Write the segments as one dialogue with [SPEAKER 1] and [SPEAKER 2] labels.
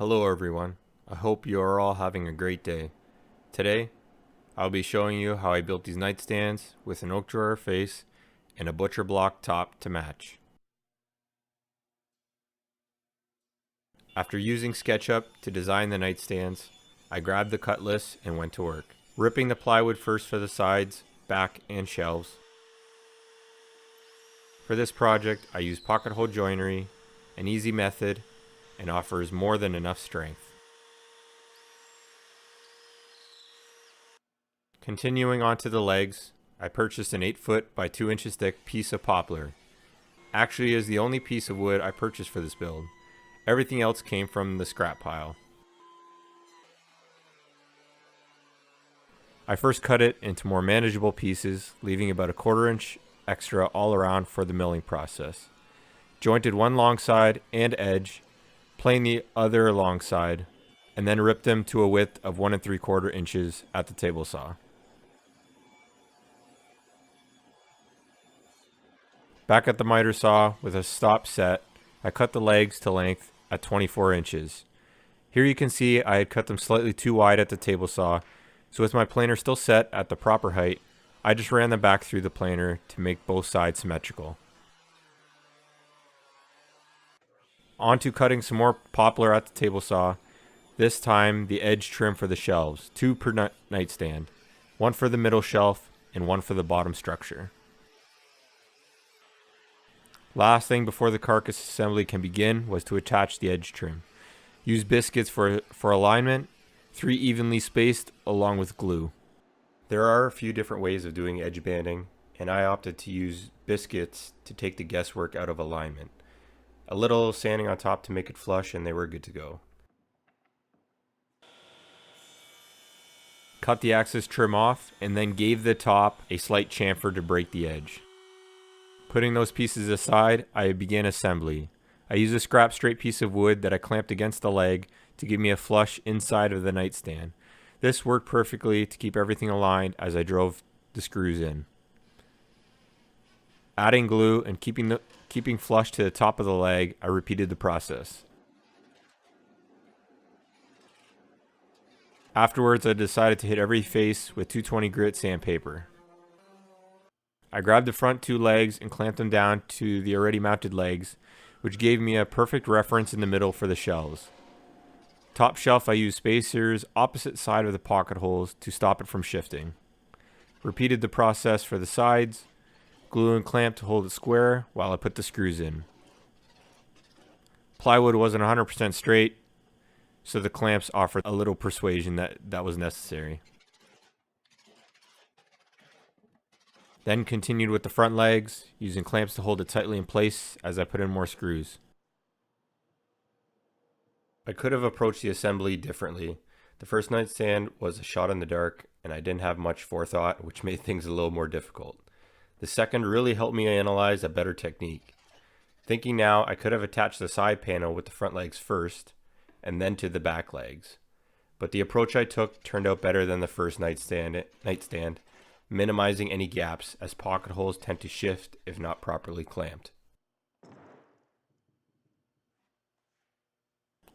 [SPEAKER 1] Hello everyone, I hope you are all having a great day. Today, I'll be showing you how I built these nightstands with an oak drawer face and a butcher block top to match. After using SketchUp to design the nightstands, I grabbed the cutlass and went to work, ripping the plywood first for the sides, back, and shelves. For this project, I used pocket hole joinery, an easy method, and offers more than enough strength. Continuing on to the legs, I purchased an 8-foot by 2 inches thick piece of poplar. Actually, it is the only piece of wood I purchased for this build. Everything else came from the scrap pile. I first cut it into more manageable pieces, leaving about a 1/4 inch extra all around for the milling process. Jointed one long side and edge, planed the other long side, and then ripped them to a width of 1 3/4 inches at the table saw. Back at the miter saw with a stop set, I cut the legs to length at 24 inches. Here you can see I had cut them slightly too wide at the table saw, so with my planer still set at the proper height, I just ran them back through the planer to make both sides symmetrical. On to cutting some more poplar at the table saw, this time the edge trim for the shelves, 2 per nightstand, 1 for the middle shelf and 1 for the bottom structure. Last thing before the carcass assembly can begin was to attach the edge trim. Use biscuits for alignment, 3 evenly spaced along with glue. There are a few different ways of doing edge banding, and I opted to use biscuits to take the guesswork out of alignment. A little sanding on top to make it flush and they were good to go. Cut the axis trim off and then gave the top a slight chamfer to break the edge. Putting those pieces aside, I began assembly. I used a scrap straight piece of wood that I clamped against the leg to give me a flush inside of the nightstand. This worked perfectly to keep everything aligned as I drove the screws in. Adding glue and keeping flush to the top of the leg, I repeated the process. Afterwards, I decided to hit every face with 220 grit sandpaper. I grabbed the front 2 legs and clamped them down to the already mounted legs, which gave me a perfect reference in the middle for the shelves. Top shelf, I used spacers opposite side of the pocket holes to stop it from shifting. Repeated the process for the sides, glue and clamp to hold it square while I put the screws in. Plywood wasn't 100% straight, so the clamps offered a little persuasion that was necessary. Then continued with the front legs, using clamps to hold it tightly in place as I put in more screws. I could have approached the assembly differently. The first nightstand was a shot in the dark, and I didn't have much forethought, which made things a little more difficult. The second really helped me analyze a better technique. Thinking now, I could have attached the side panel with the front legs first, and then to the back legs. But the approach I took turned out better than the first nightstand, minimizing any gaps as pocket holes tend to shift if not properly clamped.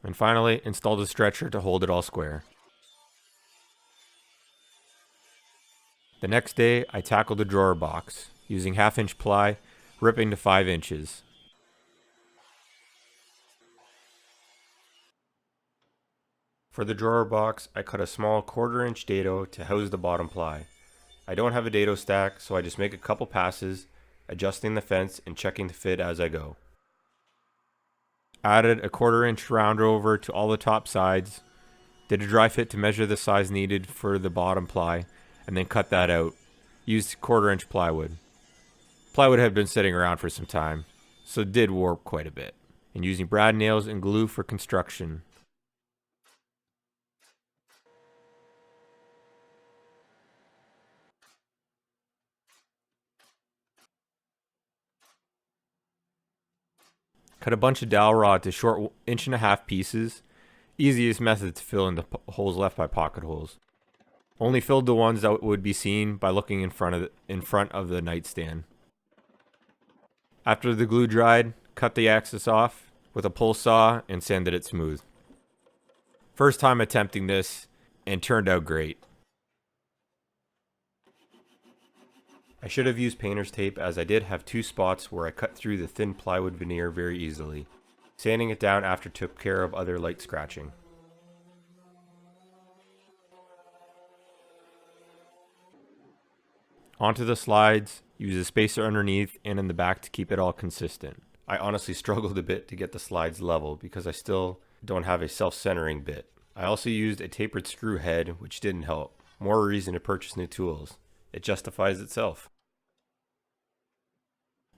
[SPEAKER 1] And finally, installed a stretcher to hold it all square. The next day, I tackled the drawer box, using 1/2 inch ply, ripping to 5 inches. For the drawer box, I cut a small 1/4 inch dado to house the bottom ply. I don't have a dado stack, so I just make a couple passes, adjusting the fence and checking the fit as I go. Added a 1/4 inch round over to all the top sides, did a dry fit to measure the size needed for the bottom ply, and then cut that out. Used 1/4 inch plywood. Plywood had been sitting around for some time, so it did warp quite a bit, and using brad nails and glue for construction. Cut a bunch of dowel rod to short 1.5 inch pieces. Easiest method to fill in the holes left by pocket holes. Only filled the ones that would be seen by looking in front of the nightstand. After the glue dried, cut the axis off with a pull saw and sanded it smooth.
[SPEAKER 2] First time attempting this and turned out great.
[SPEAKER 1] I should have used painter's tape, as I did have two spots where I cut through the thin plywood veneer very easily. Sanding it down after took care of other light scratching.
[SPEAKER 2] Onto the slides, use a spacer underneath and in the back to keep it all consistent.
[SPEAKER 1] I honestly struggled a bit to get the slides level because I still don't have a self-centering bit. I also used a tapered screw head, which didn't help. More reason to purchase new tools. It justifies itself.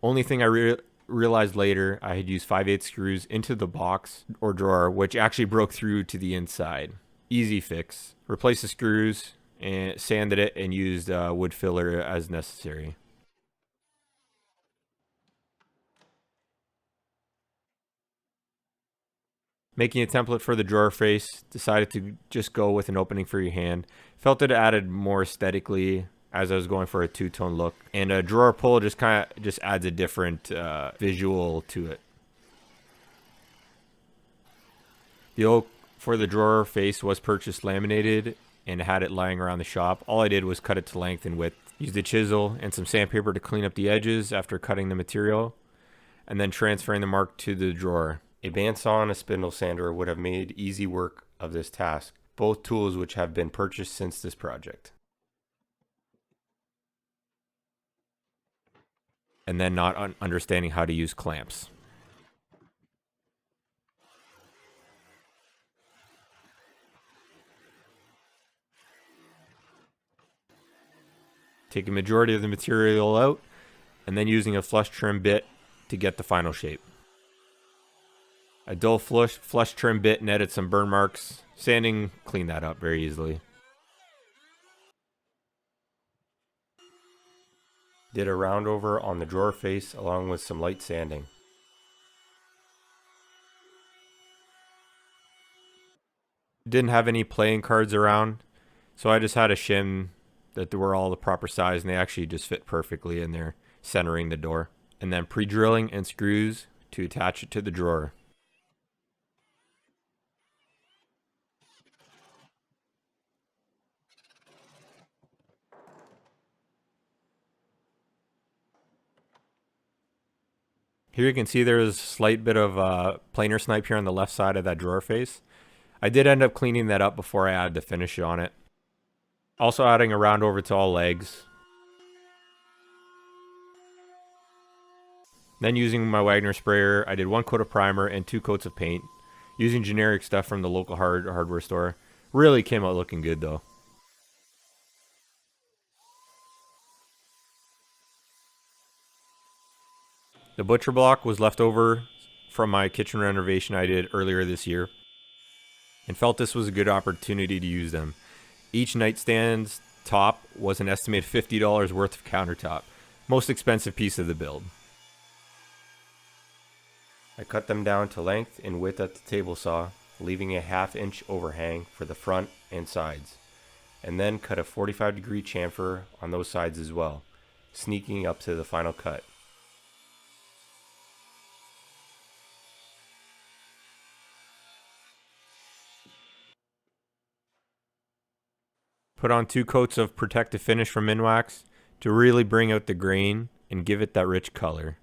[SPEAKER 2] Only thing I realized later, I had used 5/8 screws into the box or drawer, which actually broke through to the inside. Easy fix. Replaced the screws and sanded it and used wood filler as necessary. Making a template for the drawer face, decided to just go with an opening for your hand. Felt it added more aesthetically as I was going for a two-tone look. And a drawer pull just adds a different visual to it. The oak for the drawer face was purchased laminated and had it lying around the shop. All I did was cut it to length and width. Used a chisel and some sandpaper to clean up the edges after cutting the material, and then transferring the mark to the drawer.
[SPEAKER 1] A bandsaw and a spindle sander would have made easy work of this task, both tools which have been purchased since this project.
[SPEAKER 2] And then not understanding how to use clamps. Taking majority of the material out and then using a flush trim bit to get the final shape. A dull flush trim bit netted some burn marks. Sanding cleaned that up very easily.
[SPEAKER 1] Did a round over on the drawer face along with some light sanding.
[SPEAKER 2] Didn't have any playing cards around, so I just had a shim that they were all the proper size and they actually just fit perfectly in there, centering the door. And then pre-drilling and screws to attach it to the drawer. Here you can see there's a slight bit of planer snipe here on the left side of that drawer face. I did end up cleaning that up before I added the finish on it. Also adding a round over to all legs. Then using my Wagner sprayer, I did 1 coat of primer and 2 coats of paint. Using generic stuff from the local hardware store. Really came out looking good though. The butcher block was left over from my kitchen renovation I did earlier this year, and felt this was a good opportunity to use them. Each nightstand's top was an estimated $50 worth of countertop, most expensive piece of the build.
[SPEAKER 1] I cut them down to length and width at the table saw, leaving a 1/2 inch overhang for the front and sides, and then cut a 45-degree chamfer on those sides as well, sneaking up to the final cut.
[SPEAKER 2] Put on 2 coats of protective finish from Minwax to really bring out the grain and give it that rich color.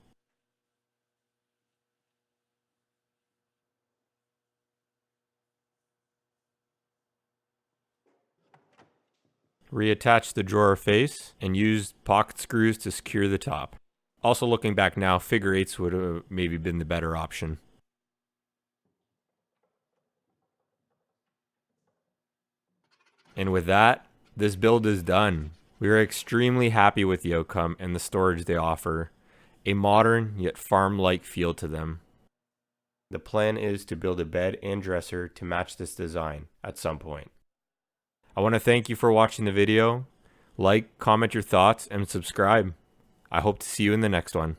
[SPEAKER 2] Reattach the drawer face and use pocket screws to secure the top. Also looking back now, figure 8s would have maybe been the better option. And with that, this build is done. We are extremely happy with the outcome and the storage they offer. A modern yet farm-like feel to them.
[SPEAKER 1] The plan is to build a bed and dresser to match this design at some point.
[SPEAKER 2] I want to thank you for watching the video. Like, comment your thoughts, and subscribe. I hope to see you in the next one.